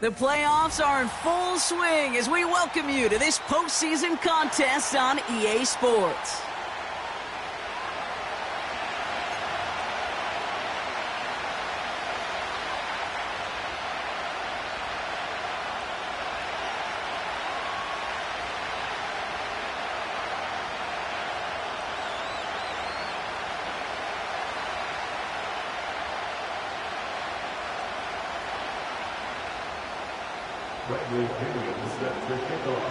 The playoffs are in full swing as we welcome you to this postseason contest on EA Sports. Set to kick off.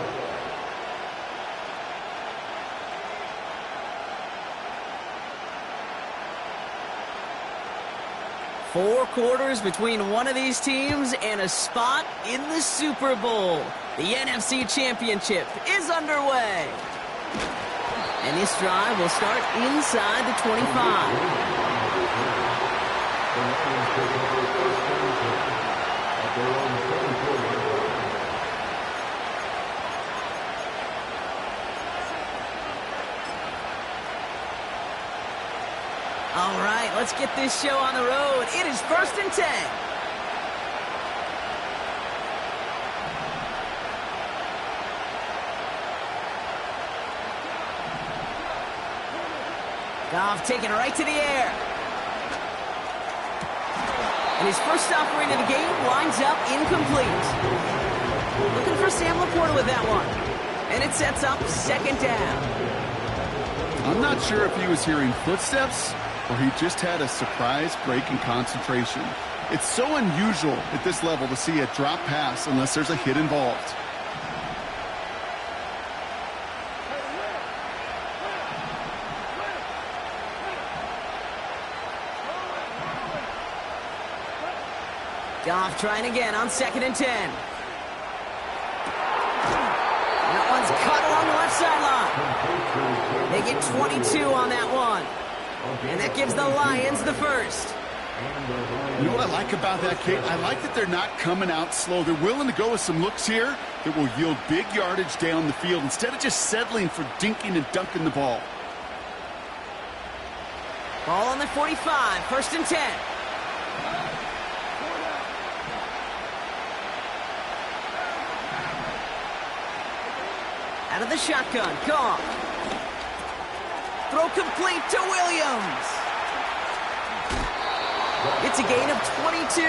4 quarters between one of these teams and a spot in the Super Bowl. The NFC Championship is underway. And this drive will start inside the 25. All right, let's get this show on the road. It is 1st and 10. Goff taking it right to the air. And his first offering of the game winds up incomplete. Looking for Sam Laporta with that one. And it sets up 2nd down. I'm not sure if he was hearing footsteps or he just had a surprise break in concentration. It's so unusual at this level to see a drop pass unless there's a hit involved. Goff trying again on 2nd and 10. And that one's cut along the left sideline. They get 22 on that one. And that gives the Lions the first. You know what I like about that, Kate? I like that they're not coming out slow. They're willing to go with some looks here that will yield big yardage down the field instead of just settling for dinking and dunking the ball. Ball on the 45, 1st and 10. Out of the shotgun, Goff. Throw complete to Williams. It's a gain of 22.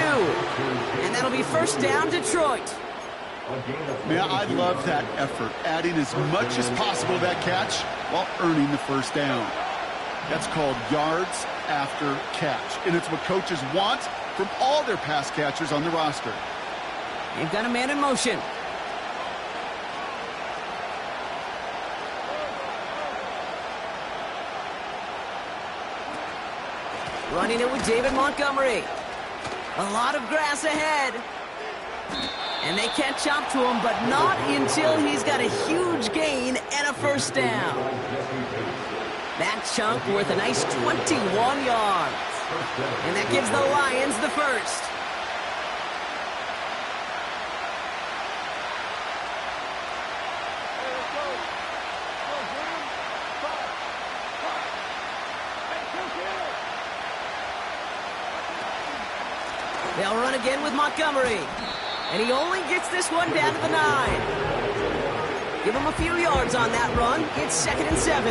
And that'll be 1st down, Detroit. Yeah, I love that effort, adding as much as possible to that catch while earning the 1st down. That's called yards after catch. And it's what coaches want from all their pass catchers on the roster. They've got a man in motion. Running it with David Montgomery. A lot of grass ahead. And they catch up to him, but not until he's got a huge gain and a 1st down. That chunk worth a nice 21 yards. And that gives the Lions the first. They'll run again with Montgomery. And he only gets this one down to the 9. Give him a few yards on that run. It's 2nd and 7.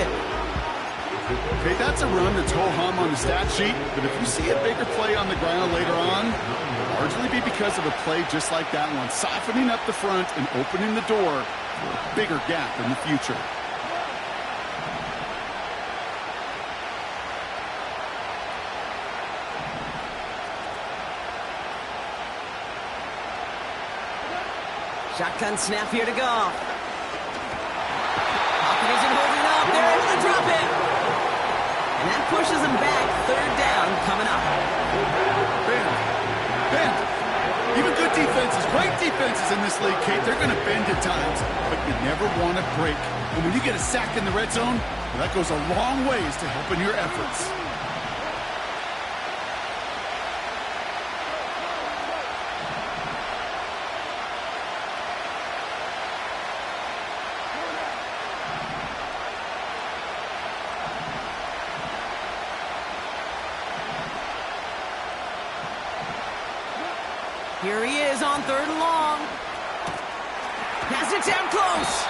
Okay, that's a run that's ho-hum on the stat sheet, but if you see a bigger play on the ground later on, it'll largely be because of a play just like that one, softening up the front and opening the door for a bigger gap in the future. Shotgun snap here to Goff. Pocket isn't holding up. They're able to drop it. And that pushes them back. 3rd down coming up. Bend. Even good defenses, great defenses in this league, Kate, they're going to bend at times, but you never want to break. And when you get a sack in the red zone, well, that goes a long ways to helping your efforts. Here he is on 3rd and long. Pass attempt close.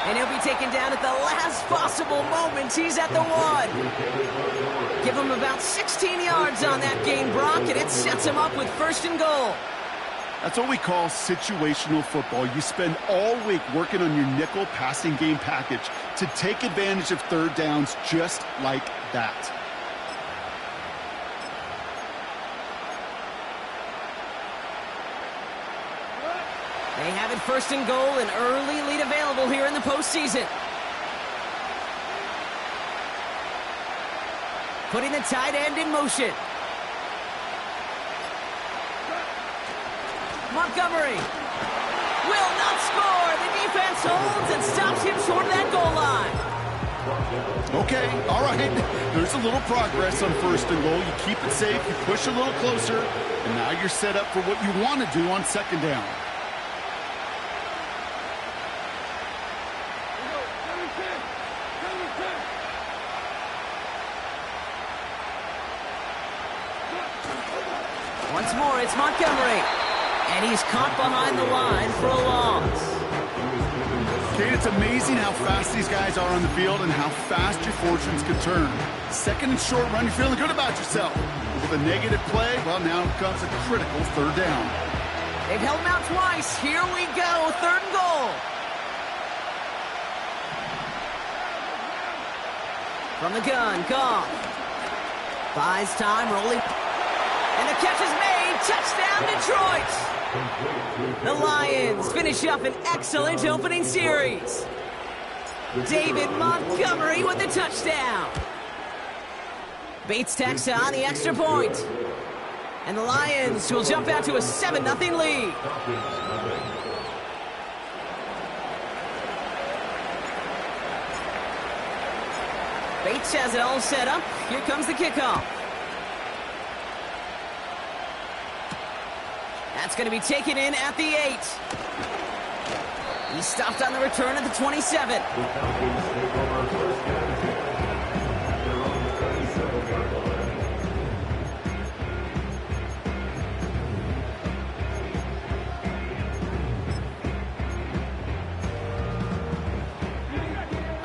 And he'll be taken down at the last possible moment. He's at the 1. Give him about 16 yards on that gain, Brock, and it sets him up with 1st and goal. That's what we call situational football. You spend all week working on your nickel passing game package to take advantage of 3rd downs just like that. They have it 1st and goal, an early lead available here in the postseason. Putting the tight end in motion. Montgomery will not score. The defense holds and stops him short of that goal line. Okay, all right. There's a little progress on 1st and goal. You keep it safe, you push a little closer, and now you're set up for what you want to do on 2nd down. Once more, it's Montgomery. And he's caught behind the line for a loss. Kate, it's amazing how fast these guys are on the field and how fast your fortunes can turn. 2nd and short run, you're feeling good about yourself. With a negative play, well, now comes a critical 3rd down. They've held him out twice. Here we go, 3rd and goal. From the gun, Goff. Buys time, rolling. And the catch is made. Touchdown, Detroit. The Lions finish up an excellent opening series. David Montgomery with the touchdown. Bates tacks on the extra point. And the Lions will jump out to a 7-0 lead. Bates has it all set up. Here comes the kickoff. That's going to be taken in at the 8. He stopped on the return at the 27.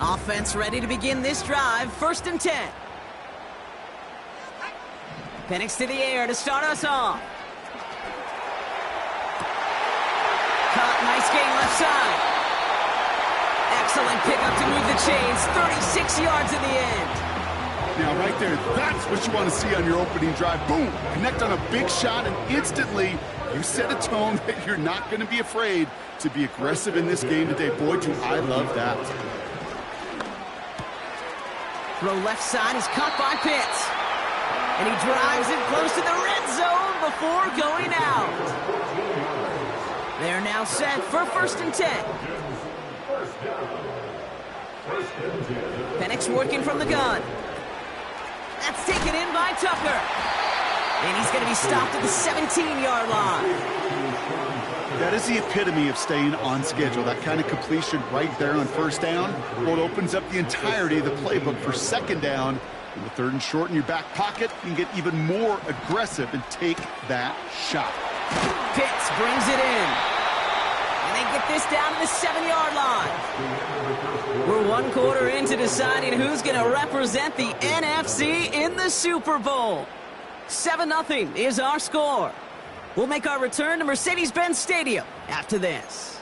Offense ready to begin this drive. 1st and 10. Penix to the air to start us off. Nice gain left side. Excellent pickup to move the chains. 36 yards in the end. Now, right there, that's what you want to see on your opening drive. Boom! Connect on a big shot, and instantly you set a tone that you're not going to be afraid to be aggressive in this game today. Boy, do I love that. Throw left side is caught by Pitts. And he drives it close to the red zone before going out. They're now set for 1st and 10. Penix working from the gun. That's taken in by Tucker. And he's going to be stopped at the 17-yard line. That is the epitome of staying on schedule. That kind of completion right there on 1st down. Well, it opens up the entirety of the playbook for 2nd down. And with 3rd and short in your back pocket, you can get even more aggressive and take that shot. Pitts brings it in. And they get this down to the 7-yard line. We're 1 quarter into deciding who's going to represent the NFC in the Super Bowl. 7-0 is our score. We'll make our return to Mercedes-Benz Stadium after this.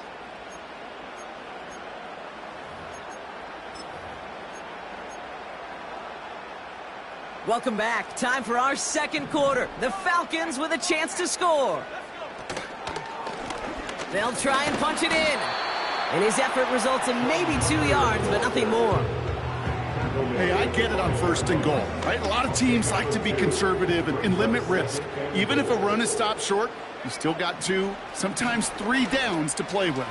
Welcome back. Time for our 2nd quarter. The Falcons with a chance to score. They'll try and punch it in. And his effort results in maybe 2 yards, but nothing more. Hey, I get it on 1st and goal, right? A lot of teams like to be conservative and limit risk. Even if a run is stopped short, you still got 2, sometimes 3 downs to play with. And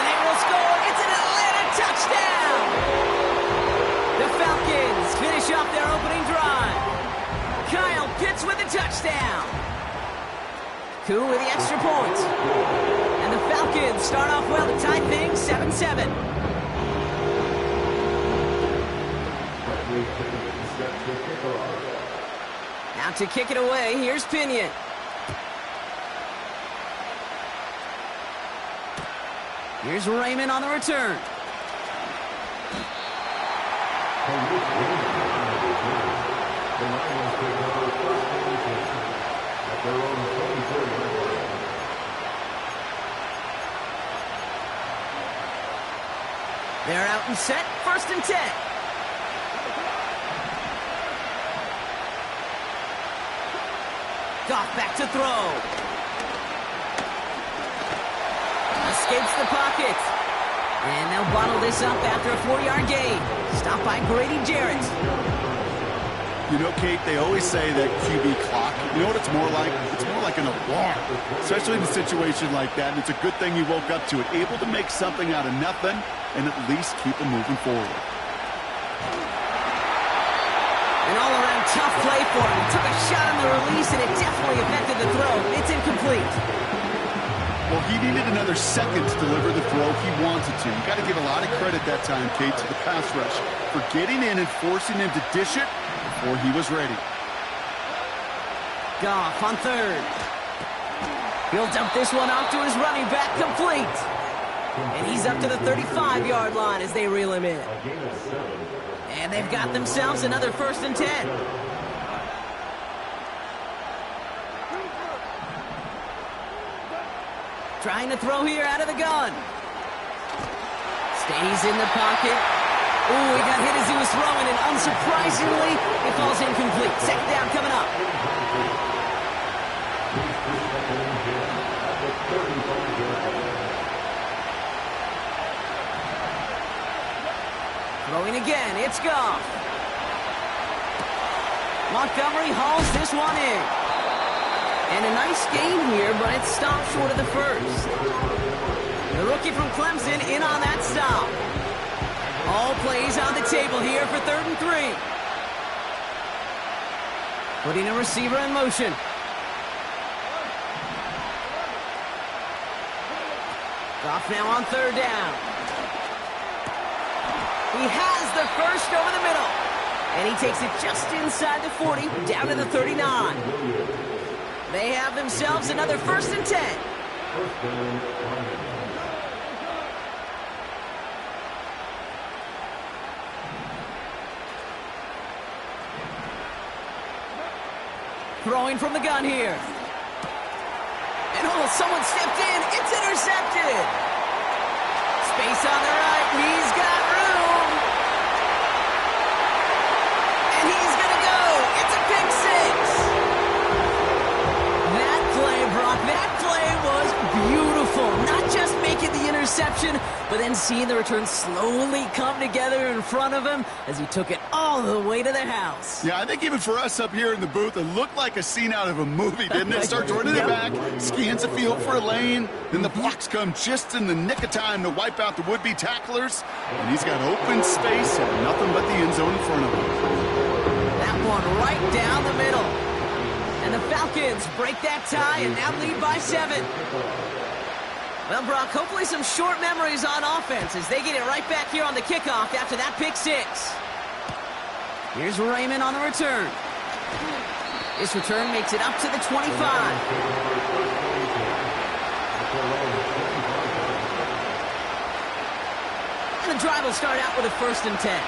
they will score. It's an Atlanta touchdown. The Falcons finish off their opening drive. Kyle Pitts with a touchdown. Koo with the extra point. And the Falcons start off well to tie things 7-7. Now to kick it away, here's Pinion. Here's Raymond on the return. They're out and set, 1st and 10. Goff back to throw. Escapes the pocket. And they'll bottle this up after a 4-yard gain. Stopped by Grady Jarrett. You know, Kate, they always say that QB clock, you know what it's more like? It's more like an alarm, especially in a situation like that. And it's a good thing you woke up to it, able to make something out of nothing and at least keep them moving forward. An all-around tough play for him. He took a shot on the release, and it definitely affected the throw. It's incomplete. Well, he needed another second to deliver the throw he wanted to. You got to give a lot of credit that time, Kate, to the pass rush for getting in and forcing him to dish it before he was ready. Goff on 3rd. He'll dump this one off to his running back, complete. And he's up to the 35-yard line as they reel him in. And they've got themselves another 1st and 10. Trying to throw here out of the gun. Stays in the pocket. Ooh, he got hit as he was throwing, and unsurprisingly, it falls incomplete. 2nd down coming up. Throwing again, it's Goff. Montgomery hauls this one in. And a nice gain here, but it stopped short of the 1st. The rookie from Clemson in on that stop. All plays on the table here for 3rd and 3. Putting a receiver in motion. Goff now on 3rd down. He has the 1st over the middle. And he takes it just inside the 40, down to the 39. They have themselves another 1st and 10. Throwing from the gun here. And oh, someone stepped in. It's intercepted. Space on the right. He's got room. And he's going to go. It's a pick 6. That play, Brock, that play was beautiful. Not just making the interception, but then seeing the return slowly come together in front of him as he took it all the way to the house. Yeah, I think even for us up here in the booth, it looked like a scene out of a movie, didn't it? Starts running it back, scans the field for a lane, then the blocks come just in the nick of time to wipe out the would-be tacklers, and he's got open space and nothing but the end zone in front of him. That one right down the middle. And the Falcons break that tie and now lead by 7. Well, Brock, hopefully some short memories on offense as they get it right back here on the kickoff after that pick 6. Here's Raymond on the return. This return makes it up to the 25. And the drive will start out with a 1st and 10.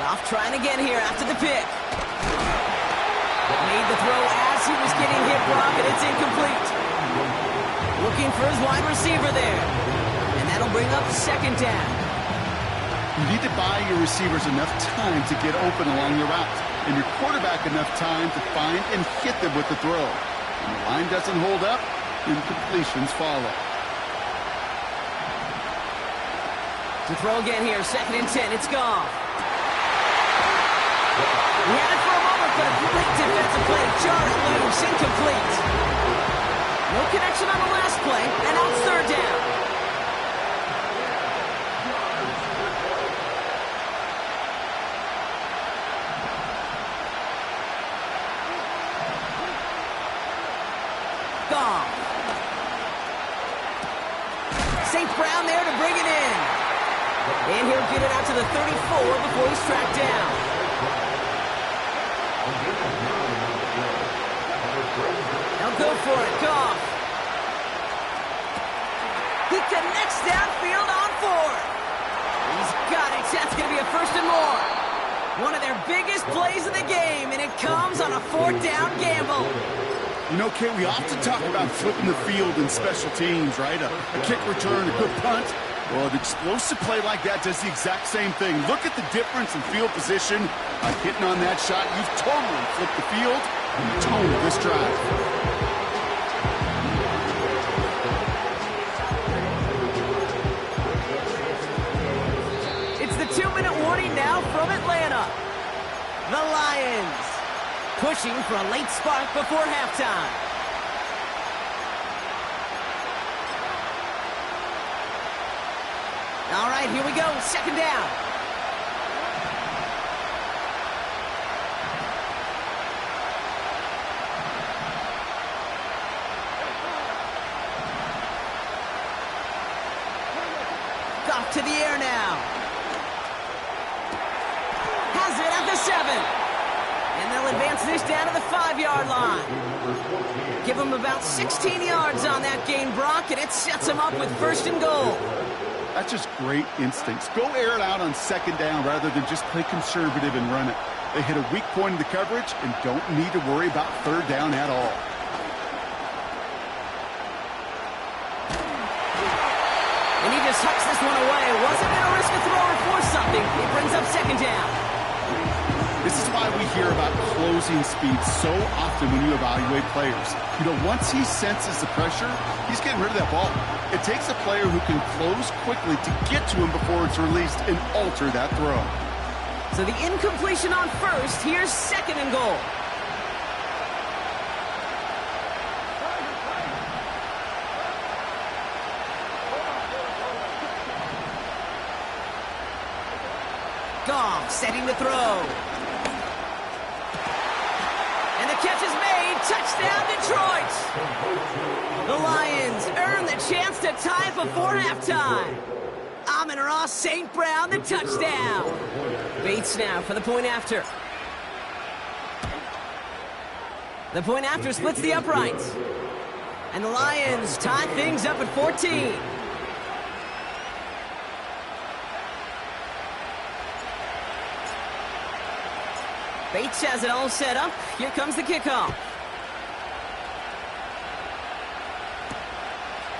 Goff trying again here after the pick. Made the throw as he was getting hit, Brock, and it's incomplete. Looking for his wide receiver there. And that'll bring up 2nd down. You need to buy your receivers enough time to get open along the route, and your quarterback enough time to find and hit them with the throw. When the line doesn't hold up, incompletions follow. To throw again here, 2nd and 10, it's Goff. He had it for a moment, but a great defensive play to jar it loose, incomplete. No connection on the last play, and now it's 3rd down. Goff. St. Brown there to bring it in. And he'll get it out to the 34 before he's tracked down. They'll go for it. Goff. He connects downfield on 4. He's got it. That's going to be a first and more. One of their biggest plays of the game, and it comes on a 4th down gamble. You know, Kate, we often talk about flipping the field in special teams, right? A kick return, a good punt. Well, an explosive play like that does the exact same thing. Look at the difference in field position. By hitting on that shot, you've totally flipped the field and the tone of this drive. It's the 2-minute warning now from Atlanta. The Lions pushing for a late spark before halftime. All right, here we go. 2nd down. Goff to the air now. Has it at the 7. And they'll advance this down to the 5-yard line. Give them about 16 yards on that gain, Brock, and it sets them up with 1st and goal. That's just great instincts. Go air it out on 2nd down rather than just play conservative and run it. They hit a weak point in the coverage and don't need to worry about 3rd down at all. And he just hucks this one away. Wasn't going to risk a throw or force something. It brings up 2nd down. This is why we hear about closing speed so often when you evaluate players. You know, once he senses the pressure, he's getting rid of that ball. It takes a player who can close quickly to get to him before it's released and alter that throw. So the incompletion on 1st. Here's 2nd and goal. Goff setting to throw. And the catch is made. Touchdown, Detroit. The Lions earn the chance to tie it before halftime. Amon-Ra St. Brown, the touchdown. Bates now for the point after. The point after splits the uprights. And the Lions tie things up at 14. Bates has it all set up. Here comes the kickoff.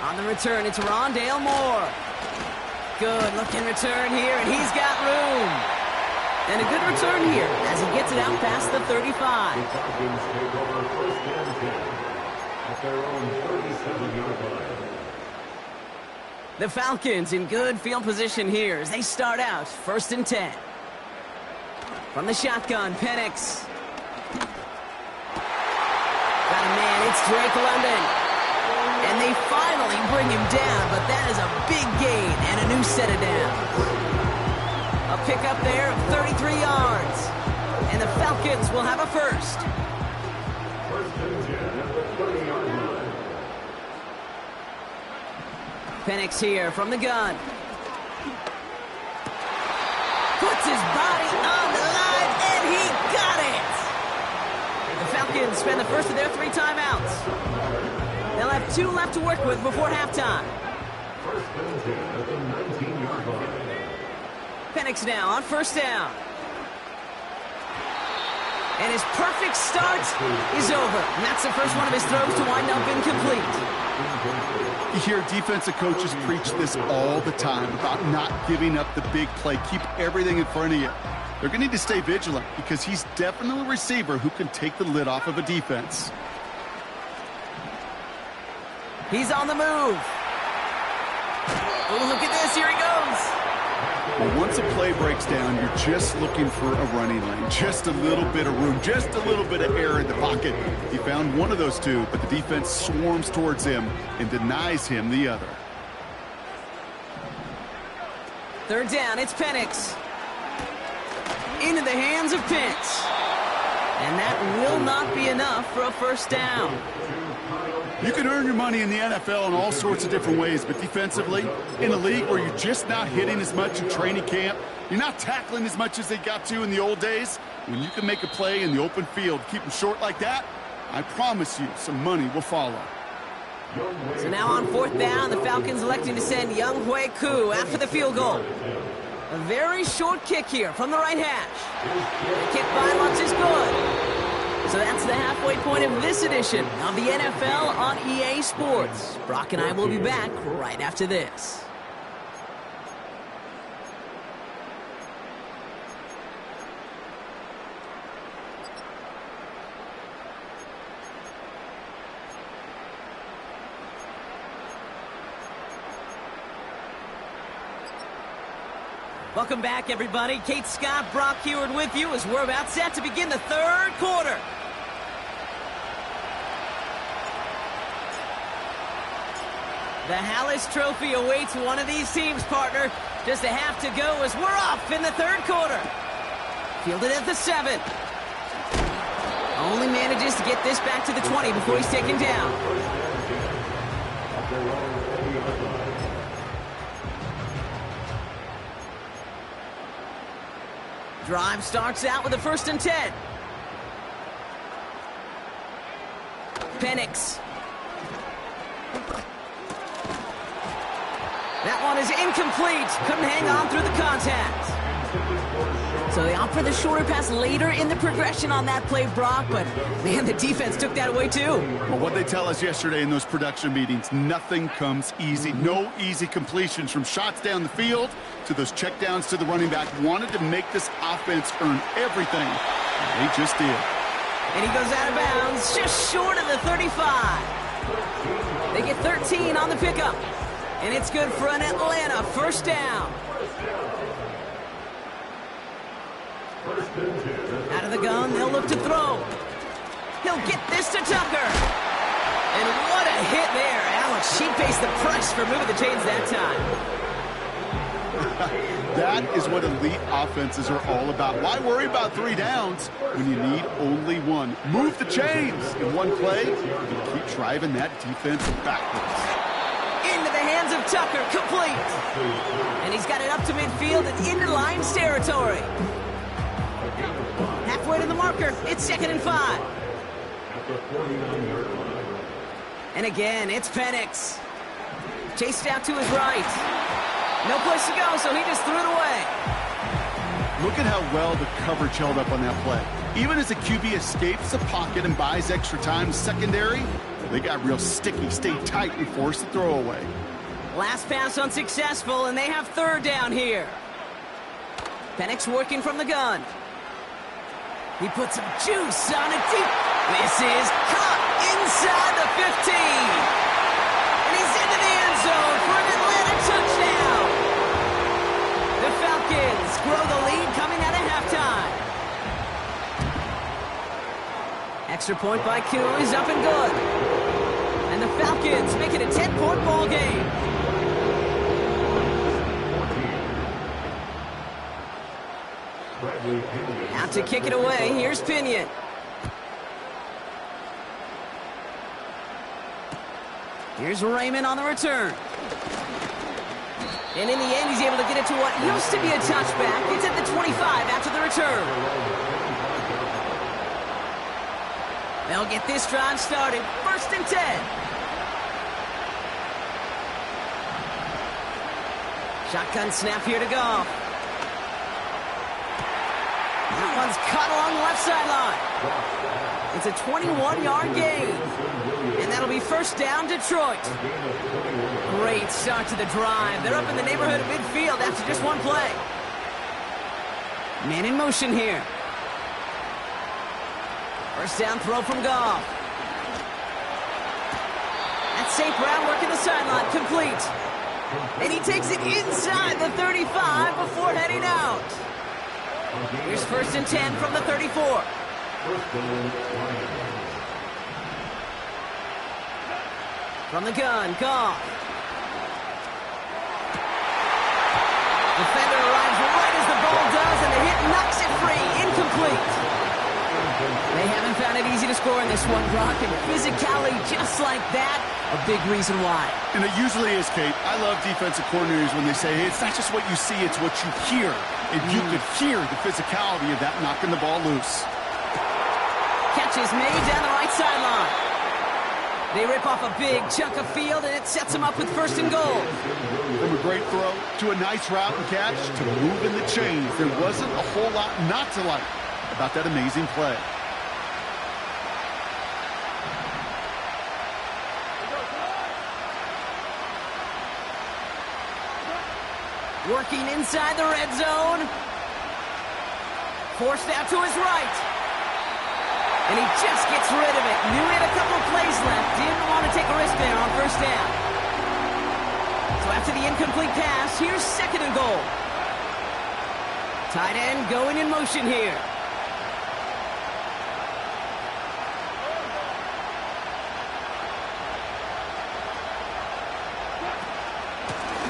On the return, it's Rondale Moore. Good looking return here, and he's got room. And a good return here as he gets it out past the 35. The Falcons take over 1st and 10 at their own 37-yard line. The Falcons in good field position here as they start out 1st and 10. From the shotgun, Penix. Got a man, it's Drake London. And they finally bring him down, but that is a big gain and a new set of downs. A pickup there of 33 yards. And the Falcons will have a 1st. 1st and 10 at the 30-yard line. Penix here from the gun. Puts his body on the line, and he got it! The Falcons spend the 1st of their 3 timeouts. They'll have 2 left to work with before halftime. 1st and 10 at the 19-yard line. Penix now on 1st down. And his perfect start is over. And that's the first one of his throws to wind up incomplete. You hear defensive coaches preach this all the time about not giving up the big play. Keep everything in front of you. They're going to need to stay vigilant because he's definitely a receiver who can take the lid off of a defense. He's on the move. Oh, look at this. Here he goes. Well, once a play breaks down, you're just looking for a running lane. Just a little bit of room, just a little bit of air in the pocket. He found one of those 2, but the defense swarms towards him and denies him the other. 3rd down, it's Penix. Into the hands of Pitts. And that will not be enough for a 1st down. You can earn your money in the NFL in all sorts of different ways, but defensively, in a league where you're just not hitting as much in training camp, you're not tackling as much as they got to in the old days, when you can make a play in the open field, keep them short like that, I promise you some money will follow. So now on 4th down, the Falcons electing to send Young Hui Koo after the field goal. A very short kick here from the right hash. The kick by Lutz is good. So that's the halfway point of this edition of the NFL on EA Sports. Brock and I will be back right after this. Welcome back, everybody. Kate Scott, Brock Heward with you as we're about set to begin the third quarter. The Hallis Trophy awaits one of these teams, partner. Just a half to go as we're off in the third quarter. Fielded at the 7. Only manages to get this back to the 20 before he's taken down. Drive starts out with a 1st and 10. Penix. That one is incomplete. Couldn't hang on through the contact. So they opt for the shorter pass later in the progression on that play, Brock, but man, the defense took that away too. Well, what they tell us yesterday in those production meetings, nothing comes easy. No easy completions from shots down the field to those checkdowns to the running back. Wanted to make this offense earn everything. And they just did. And he goes out of bounds, just short of the 35. They get 13 on the pickup. And it's good for an Atlanta 1st down. Out of the gun, they'll look to throw. He'll get this to Tucker. And what a hit there. Alex, she faced the price for moving the chains that time. That is what elite offenses are all about. Why worry about 3 downs when you need only 1? Move the chains in one play and keep driving that defense backwards. Into the hands of Tucker, complete. And he's got it up to midfield and into Lions territory. Halfway to the marker, it's 2nd and 5. And again, it's Penix. Chased out to his right. No place to go, so he just threw it away. Look at how well the coverage held up on that play. Even as the QB escapes the pocket and buys extra time secondary, they got real sticky, stayed tight, and forced the throwaway. Last pass unsuccessful, and they have 3rd down here. Penix working from the gun. He puts some juice on it deep. This is caught inside the 15. And he's into the end zone for an Atlanta touchdown. The Falcons grow the lead coming out of halftime. Extra point by Koo is up and good. And the Falcons make it a 10-point ball game. Out to kick it away, here's Pinion. Here's Raymond on the return. And in the end, he's able to get it to what used to be a touchback. It's at the 25 after the return. They'll get this drive started. 1st and 10. Shotgun snap here to go. That one's cut along the left sideline. It's a 21-yard gain. And that'll be 1st down, Detroit. Great start to the drive. They're up in the neighborhood of midfield after just 1 play. Man in motion here. 1st down throw from Goff. That's St. Brown working the sideline, complete. And he takes it inside the 35 before heading out. Here's 1st and 10 from the 34. From the gun, Goff. Defender arrives right as the ball does, and the hit knocks it free. Incomplete. They haven't found it easy to score in this one, Brock, and physicality just like that, a big reason why. And it usually is, Kate. I love defensive coordinators when they say, hey, it's not just what you see, it's what you hear. And you could hear the physicality of that knocking the ball loose. Catch is made down the right sideline. They rip off a big chunk of field, and it sets them up with 1st and goal. From a great throw to a nice route and catch to moving the chains, there wasn't a whole lot not to like about that amazing play. Working inside the red zone. Forced out to his right. And he just gets rid of it. Knew he had a couple of plays left. Didn't want to take a risk there on 1st down. So after the incomplete pass, here's 2nd and goal. Tight end going in motion here.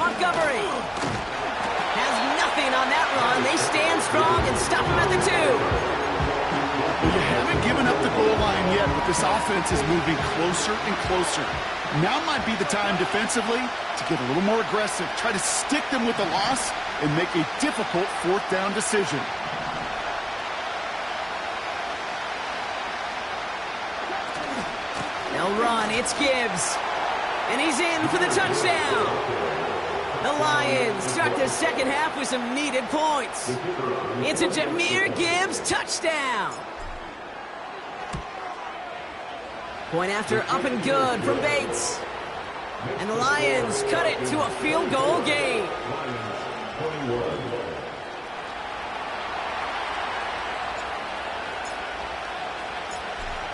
Montgomery has nothing on that run. They stand strong and stop him at the 2. Well, you haven't given up the goal line yet, but this offense is moving closer and closer. Now might be the time defensively to get a little more aggressive, try to stick them with the loss, and make a difficult 4th down decision. They'll run. It's Gibbs. And he's in for the touchdown. The Lions start the 2nd half with some needed points. It's a Jahmyr Gibbs touchdown. Point after up and good from Bates. And the Lions cut it to a field goal game.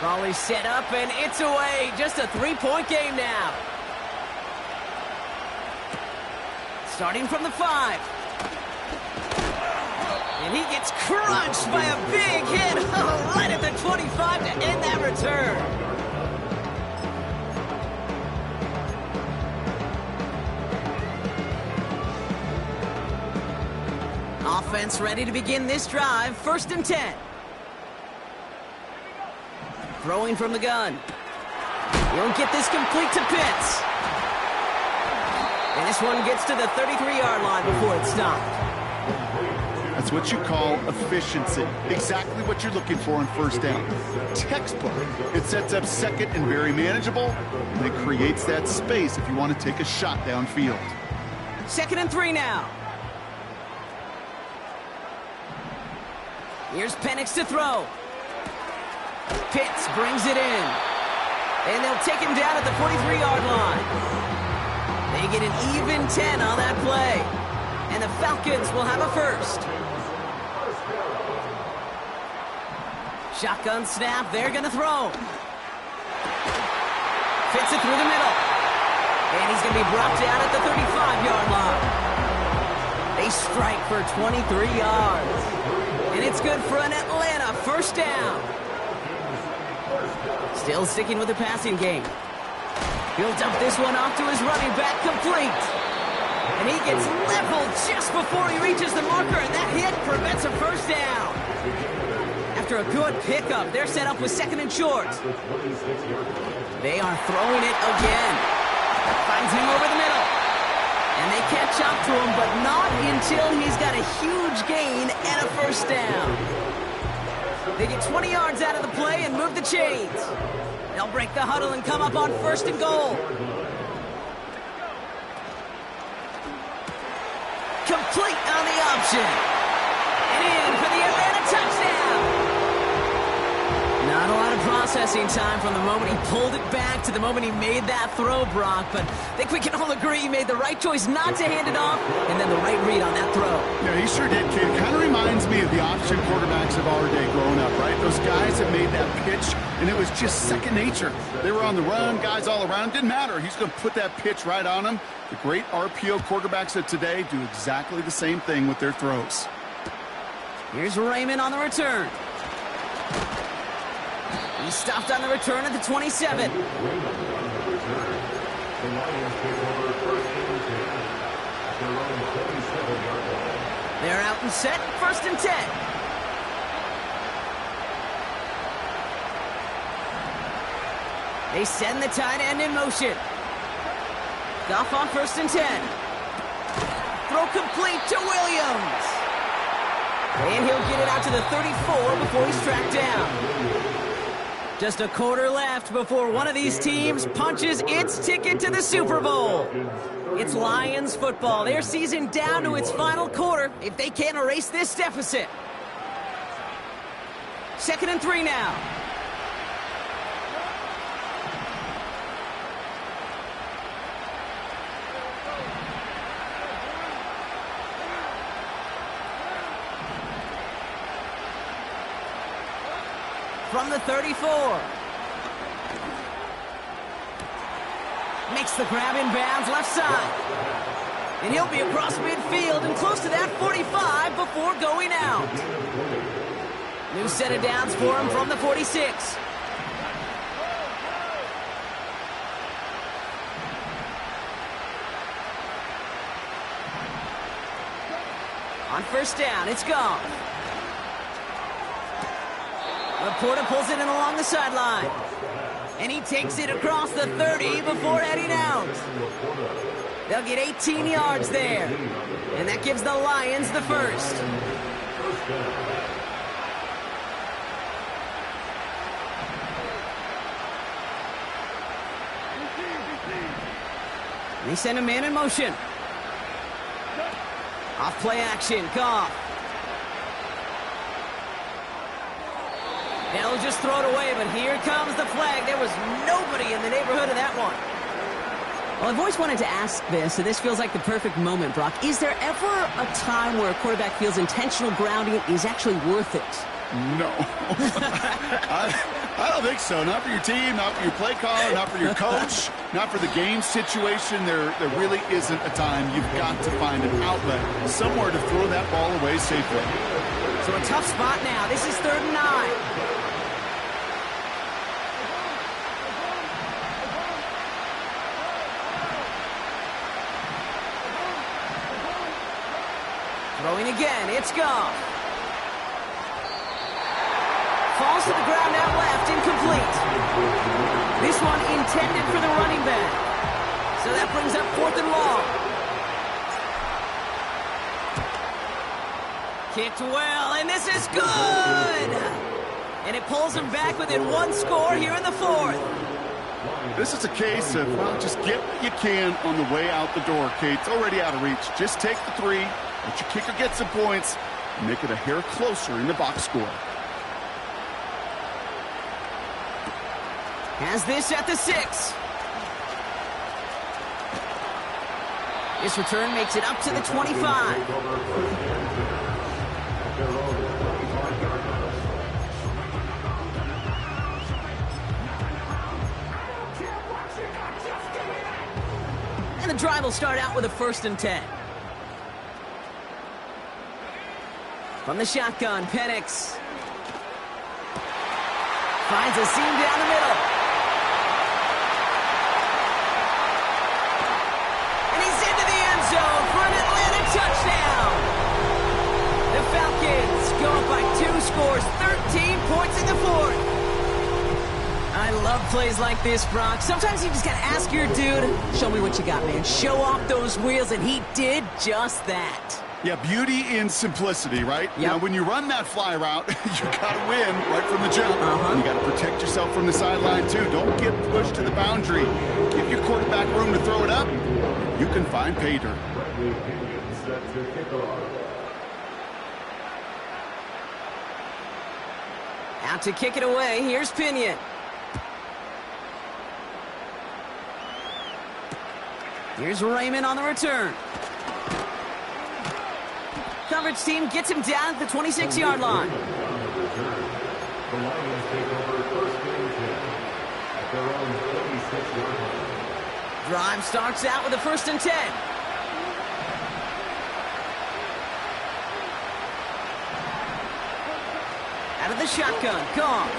Raleigh set up and it's away. Just a 3-point game now. Starting from the 5. And he gets crunched by a big hit right at the 25 to end that return. Offense ready to begin this drive. 1st and 10. Throwing from the gun. Won't get this complete to Pitts. And this one gets to the 33-yard line before it's stopped. That's what you call efficiency. Exactly what you're looking for on 1st down. Textbook. It sets up 2nd and very manageable, and it creates that space if you want to take a shot downfield. 2nd and 3 now. Here's Penix to throw. Pitts brings it in. And they'll take him down at the 43-yard line. They get an even 10 on that play. And the Falcons will have a 1st. Shotgun snap. They're going to throw. Fits it through the middle. And he's going to be brought down at the 35-yard line. They strike for 23 yards. And it's good for an Atlanta 1st down. Still sticking with the passing game. He'll dump this one off to his running back, complete. And he gets leveled just before he reaches the marker, and that hit prevents a 1st down. After a good pickup, they're set up with 2nd and short. They are throwing it again. Finds him over the middle. And they catch up to him, but not until he's got a huge gain and a 1st down. They get 20 yards out of the play and move the chains. They'll break the huddle and come up on 1st and goal. Complete on the option. And in for the Atlanta touchdown. Not a lot of processing time from the moment he pulled it back to the moment he made that throw, Brock. But I think we can all agree he made the right choice not to hand it off, and then the right read on that throw. Yeah, he sure did, kid. Kind of reminds me of the option quarterbacks of our day growing up, right? Those guys that made that pitch, and it was just second nature. They were on the run, guys all around. Didn't matter. He's going to put that pitch right on him. The great RPO quarterbacks of today do exactly the same thing with their throws. Here's Raymond on the return. He stopped on the return at the 27. They're out and set, 1st and 10. They send the tight end in motion. Goff on 1st and 10. Throw complete to Williams. And he'll get it out to the 34 before he's tracked down. Just a quarter left before one of these teams punches its ticket to the Super Bowl. It's Lions football. Their season down to its final quarter if they can't erase this deficit. 2nd and 3 now. From the 34. Makes the grab in bounds left side. And he'll be across midfield and close to that 45 before going out. New set of downs for him from the 46. On 1st down, it's gone. Laporta pulls it in along the sideline. And he takes it across the 30 before heading out. They'll get 18 yards there. And that gives the Lions the first. They send a man in motion. Off play action, Goff. They'll just throw it away, but here comes the flag. There was nobody in the neighborhood of that one. Well, I've always wanted to ask this, and this feels like the perfect moment, Brock. Is there ever a time where a quarterback feels intentional grounding is actually worth it? No. I don't think so. Not for your team, not for your play caller, not for your coach, not for the game situation. There really isn't a time. You've got to find an outlet, somewhere to throw that ball away safely. So a tough spot now. This is 3rd and 9. Throwing again, it's Goff. Falls to the ground out left, incomplete. This one intended for the running back. So that brings up 4th and long. Kicked well, and this is good! And it pulls them back within 1 score here in the 4th. This is a case of, well, just get what you can on the way out the door, Kate. It's already out of reach. Just take the 3, let your kicker get some points, and make it a hair closer in the box score. Has this at the 6. This return makes it up to the 25. And the drive will start out with a 1st and 10. From the shotgun, Penix finds a seam down the middle. And he's into the end zone for an Atlanta touchdown. The Falcons go up by 2 scores, 13 points in the 4th. I love plays like this, Brock. Sometimes you just got to ask your dude, show me what you got, man. Show off those wheels, and he did just that. Yeah, beauty in simplicity, right? Yep. Now, when you run that fly route, you got to win right from the jump. You got to protect yourself from the sideline, too. Don't get pushed to the boundary. Give your quarterback room to throw it up. You can find pay dirt. Out to kick it away. Here's Pinion. Here's Raymond on the return. Coverage team gets him down at the 26-yard line. The Lions take over 1st and 10 at their own 36-yard line. Drive starts out with a 1st and 10. Out of the shotgun, Goff.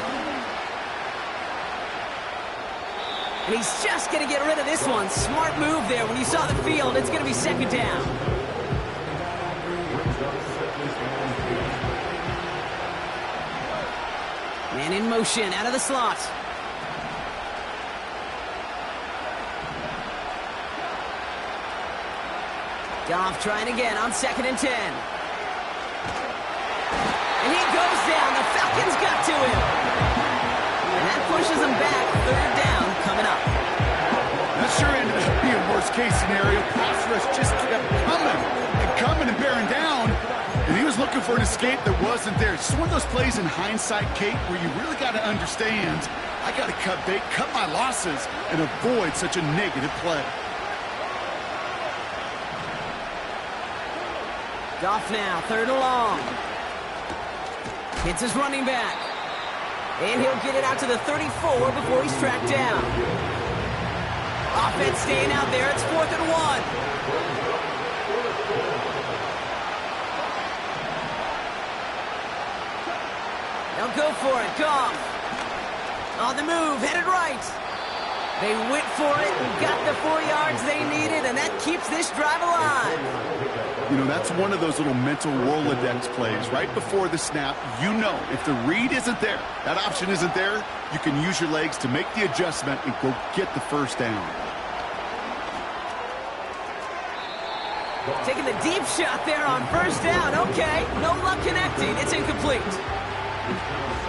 And he's just going to get rid of this one. Smart move there. When you saw the field, it's going to be 2nd down. Man in motion, out of the slot. Goff trying again on 2nd and 10. And he goes down. The Falcons got to him. And that pushes him back. 3rd down coming up. That sure ended up being worst-case scenario. Pass rush just kept coming and bearing down. And he was looking for an escape that wasn't there. It's just one of those plays in hindsight, Kate, where you really got to understand, I got to cut bait, cut my losses, and avoid such a negative play. Goff now, 3rd and long. Hits his running back. And he'll get it out to the 34 before he's tracked down. Offense staying out there. It's 4th and 1. They'll go for it. Goff. On the move. Headed right. They went for it and got the 4 yards they needed, and that keeps this drive alive. You know, that's one of those little mental Rolodex plays. Right before the snap, you know if the read isn't there, that option isn't there, you can use your legs to make the adjustment and go get the 1st down. Taking the deep shot there on 1st down. Okay, no luck connecting. It's incomplete.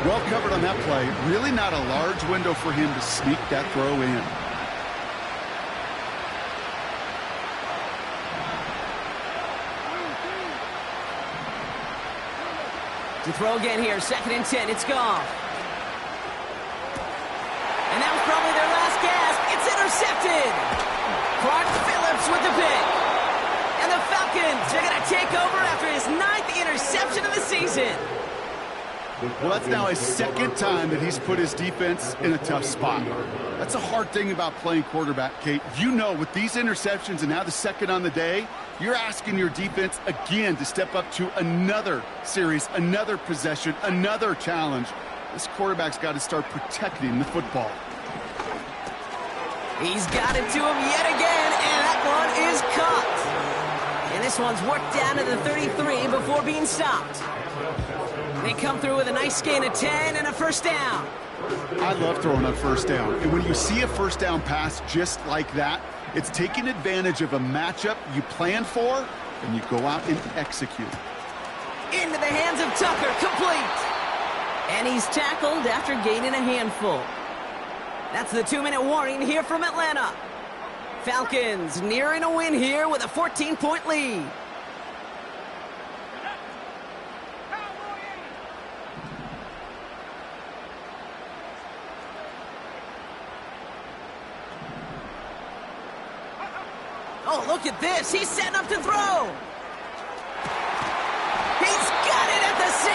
Well covered on that play. Really not a large window for him to sneak that throw in. To throw again here, 2nd and 10. It's Goff. And that was probably their last gasp. It's intercepted. Clark Phillips with the pick. And the Falcons, they're going to take over after his 9th interception of the season. Well, that's now his 2nd time that he's put his defense in a tough spot. That's a hard thing about playing quarterback, Kate. You know, with these interceptions and now the 2nd on the day, you're asking your defense again to step up to another series, another possession, another challenge. This quarterback's got to start protecting the football. He's got it to him yet again, and that one is caught. And this one's worked down to the 33 before being stopped. They come through with a nice gain of 10 and a 1st down. I love throwing on 1st down. And when you see a 1st down pass just like that, it's taking advantage of a matchup you planned for, and you go out and execute. Into the hands of Tucker, complete. And he's tackled after gaining a handful. That's the 2-minute warning here from Atlanta. Falcons nearing a win here with a 14-point lead. Oh, look at this. He's setting up to throw. He's got it at the 6.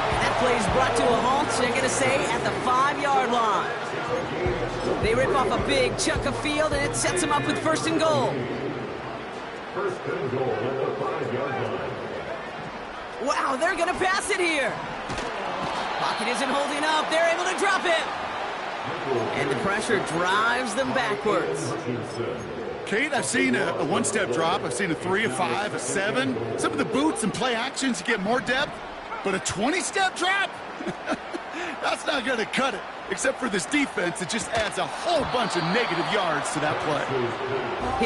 And that play's brought to a halt, they're going to say, at the 5-yard line. They rip off a big chunk of field, and it sets them up with 1st and goal. 1st and goal at the 5-yard line. Wow, they're going to pass it here. Pocket isn't holding up. They're able to drop it. And the pressure drives them backwards. Kate, I've seen a 1-step drop. I've seen a 3, a 5, a 7. Some of the boots and play actions to get more depth. But a 20-step drop? That's not going to cut it. Except for this defense, it just adds a whole bunch of negative yards to that play.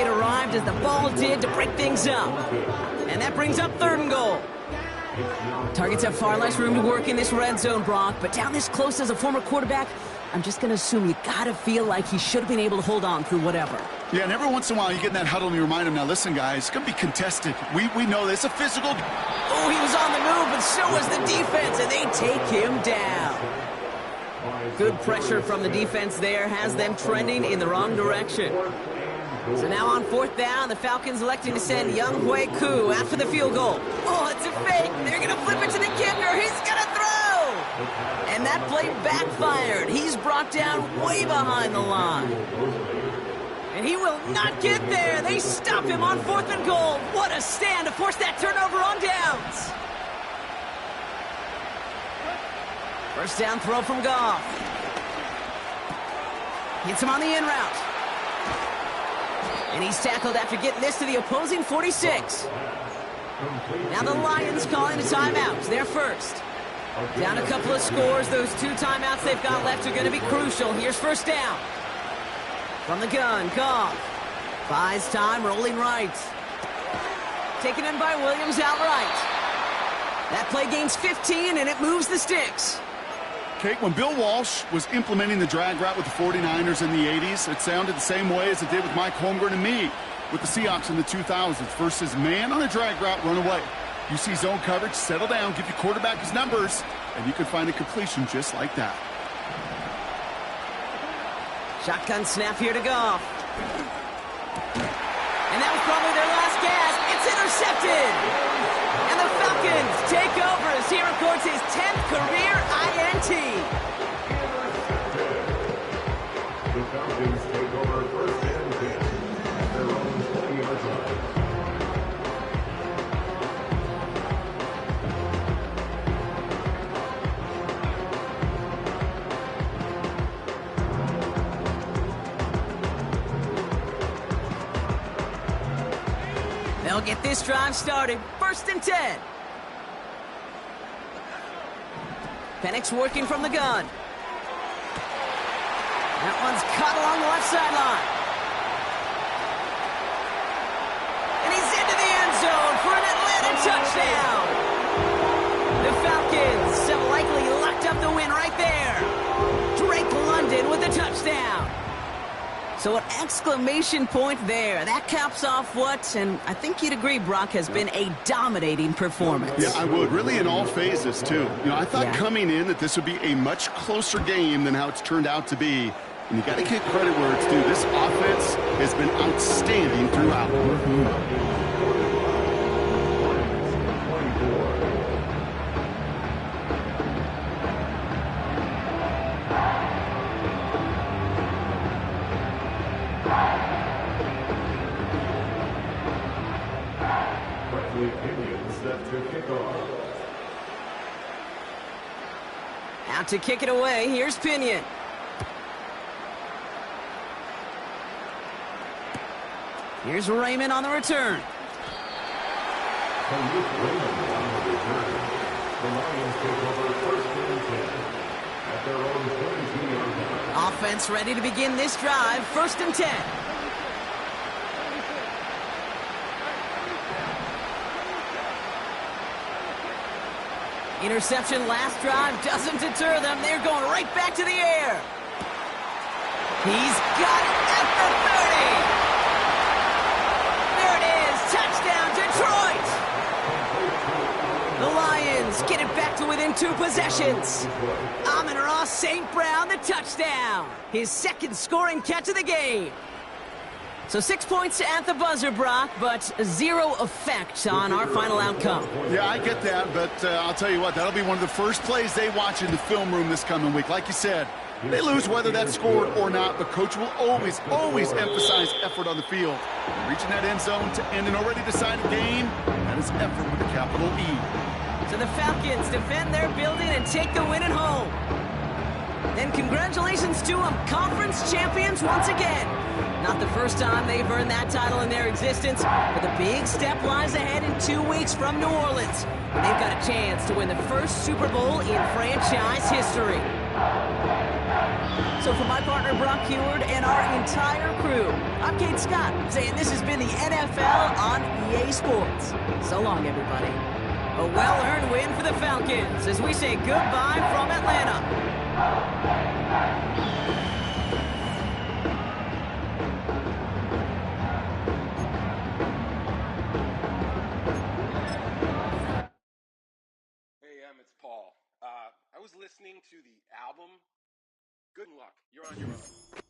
It arrived as the ball did to break things up. And that brings up 3rd and goal. Targets have far less room to work in this red zone, Brock. But down this close as a former quarterback, I'm just going to assume you got to feel like he should have been able to hold on through whatever. Yeah, and every once in a while you get in that huddle and you remind him, now listen, guys, it's going to be contested. We know this. It's a physical. Oh, he was on the move, but so was the defense, and they take him down. Good pressure from the defense there has them trending in the wrong direction. So now on 4th down, the Falcons electing to send Young Hui Koo after the field goal. Oh, it's a fake. They're going to flip it to the kicker. He's going to throw. And that play backfired. He's brought down way behind the line. And he will not get there. They stop him on 4th and goal. What a stand to force that turnover on downs. 1st down throw from Goff. Hits him on the in route. And he's tackled after getting this to the opposing 46. Now the Lions calling a timeout. They're first. Down a couple of scores. Those 2 timeouts they've got left are going to be crucial. Here's 1st down. From the gun, Goff. Buys time, rolling right. taken in by Williams outright. That play gains 15, and it moves the sticks. Kate, when Bill Walsh was implementing the drag route with the 49ers in the 80s, it sounded the same way as it did with Mike Holmgren and me with the Seahawks in the 2000s versus man on a drag route, run away. You see zone coverage, settle down, give your quarterback his numbers, and you can find a completion just like that. Shotgun snap here to Goff. And that was probably their last gas. It's intercepted. And the Falcons take over as he records his 10th career INT. The Falcons take over first and 10 at their own 20-yard line. They'll get this drive started. First and 10. Penix working from the gun. That one's caught along the left sideline. And he's into the end zone for an Atlanta touchdown. The Falcons have likely locked up the win right there. Drake London with a touchdown. So an exclamation point there. That caps off what, and I think you'd agree, Brock, has been a dominating performance. Yeah, I would. Really in all phases, too. You know, I thought coming in that this would be a much closer game than how it's turned out to be. And you got to give credit where it's due. This offense has been outstanding throughout. Out to kick it away, here's Pinion. Here's Raymond on the return. And with Raymond on the return, the Lions take over first and 10 at their own 22-yard line. Offense ready to begin this drive, first and 10. Interception last drive doesn't deter them. They're going right back to the air. He's got it at the 30. There it is. Touchdown, Detroit. The Lions get it back to within 2 possessions. Amon-Ra St. Brown, the touchdown. His second scoring catch of the game. So 6 points at the buzzer, Brock, but 0 effect on our final outcome. Yeah, I get that, but I'll tell you what, that'll be one of the first plays they watch in the film room this coming week. Like you said, they lose whether that's scored or not, but Coach will always emphasize effort on the field. Reaching that end zone to end an already decided game, that is effort with a capital E. So the Falcons defend their building and take the win at home. And congratulations to them, conference champions once again. Not the first time they've earned that title in their existence, but the big step lies ahead in 2 weeks from New Orleans. And they've got a chance to win the first Super Bowl in franchise history. So for my partner Brock Heward and our entire crew, I'm Kate Scott, saying this has been the NFL on EA Sports. So long, everybody. A well-earned win for the Falcons as we say goodbye from Atlanta. It's Paul. I was listening to the album. Good luck. You're on your own.